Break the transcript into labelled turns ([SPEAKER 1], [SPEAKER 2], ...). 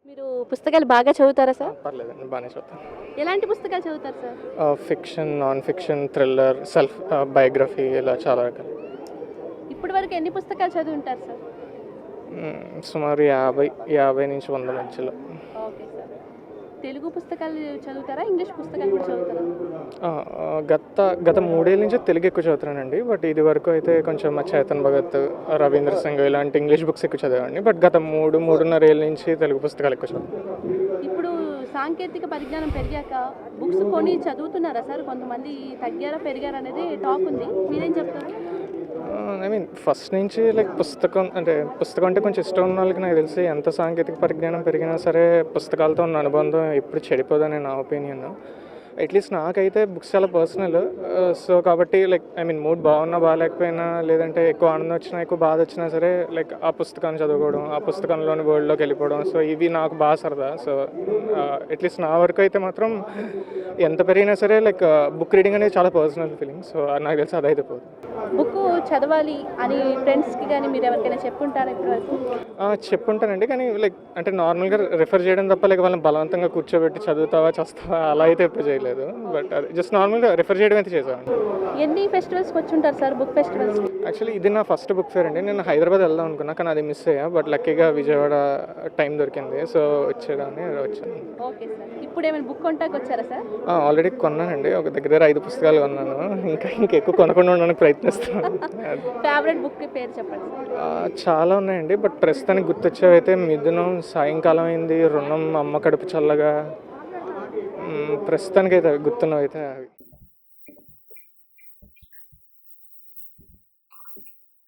[SPEAKER 1] మీరు పుస్తకాలు బాగా చదువుతారా సార్?
[SPEAKER 2] పర్లేదండి, బాగానే చదువుతాను.
[SPEAKER 1] ఎలాంటి పుస్తకాలు చదువుతారు sir?
[SPEAKER 2] Fiction, non fiction, thriller, self biography ఇలా చాలా రకాలు.
[SPEAKER 1] ఇప్పటి వరకు ఎన్ని పుస్తకాలు చదివి ఉంటారు సార్?
[SPEAKER 2] సుమారు 50 నుంచి 100 మధ్యలో.
[SPEAKER 1] Okay sir. తెలుగు పుస్తకాలు చదువుతారా? ఇంగ్లీష్ పుస్తకాలు కూడా చదువుతారా?
[SPEAKER 2] ఆ, గత 3 ఏళ్ళ నుంచి తెలుగు ఎక్కువ చదువుతున్నానండి. బట్ ఇది వరకు అయితే కొంచెం చేతన్ భగత్, రవీంద్ర సంఘ్ ఇలాంటి ఇంగ్లీష్ బుక్స్ ఎక్కువ చదివాండి. బట్ గత 3-3.5 ఏళ్ళ నుంచి తెలుగు పుస్తకాలు ఎక్కువ చదువుతాను.
[SPEAKER 1] ఇప్పుడు సాంకేతిక పరిజ్ఞానం పెరిగాక బుక్స్ కొని చదువుతున్నారా సార్? కొంతమంది తగ్గారా పెరిగారా అనేది టాక్ ఉంది, మీరేం చెప్తారు?
[SPEAKER 2] ఐ మీన్ ఫస్ట్ నుంచి పుస్తకం అంటే కొంచెం ఇష్టం ఉన్న వాళ్ళకి నాకు తెలిసి ఎంత సాంకేతిక పరిజ్ఞానం పెరిగినా సరే పుస్తకాలతో ఉన్న అనుబంధం ఎప్పుడు చెడిపోదని నా ఒపీనియన్. అట్లీస్ట్ నాకైతే బుక్స్ చాలా పర్సనల్. సో కాబట్టి మూడ్ బాగున్నా బాగాలేకపోయినా, లేదంటే ఎక్కువ ఆనందం వచ్చినా ఎక్కువ బాధ వచ్చినా సరే ఆ పుస్తకాన్ని చదువుకోవడం, ఆ పుస్తకంలోని వరల్డ్లోకి వెళ్ళిపోవడం, సో ఇవి నాకు బాగా సరదా. సో అట్లీస్ట్ నా వరకు అయితే మాత్రం ఎంత పెరిగినా సరే బుక్ రీడింగ్ అనేది చాలా పర్సనల్ ఫీలింగ్. సో నాకు తెలిసి అదైతే పోదు.
[SPEAKER 1] బుక్ చదవాలి అని ఫ్రెండ్స్కి కానీ మీరు ఎవరికైనా చెప్పుంటారా ఇప్పటివరకు?
[SPEAKER 2] చెప్పుంటానండి, కానీ అంటే నార్మల్గా రిఫర్ చేయడం తప్ప వాళ్ళని బలవంతంగా కూర్చోబెట్టి చదువుతావా చస్తావా అలా అయితే ఎప్పుడు చేయలేదు. బట్ అది జస్ట్ నార్మల్గా రిఫర్ చేయడం అయితే చేశాను.
[SPEAKER 1] ఎన్ని ఫెస్టివల్స్కి వచ్చి ఉంటారు సార్? బుక్ ఫెస్టివల్స్
[SPEAKER 2] యాక్చువల్లీ ఇది నా ఫస్ట్ బుక్ ఫేర్ అండి. నేను హైదరాబాద్ వెళ్దాం అనుకున్నా, కానీ అది మిస్ అయ్యా. బట్ లక్కీగా విజయవాడ టైం దొరికింది, సో వచ్చేదాన్ని వచ్చాను.
[SPEAKER 1] Okay sir. ఇప్పుడు ఏమైనా బుక్ కొంటాకి వచ్చారా సార్?
[SPEAKER 2] ఆల్రెడీ కొన్నానండి, ఒక దగ్గర 5 పుస్తకాలు కొన్నాను. ఇంకా ఎక్కువ కొనకుండా ఉండడానికి ప్రయత్నిస్తున్నాను.
[SPEAKER 1] ఫేవరెట్ బుక్ పేరు చెప్పండి సార్.
[SPEAKER 2] చాలా ఉన్నాయండి, బట్ ప్రస్తుతానికి గుర్తొచ్చేవి అయితే మిథునం, సాయంకాలం అయింది, రుణం, అమ్మ కడుపు చల్లగా, ప్రస్తుతానికి అయితే గుర్తున్నవి అయితే అవి.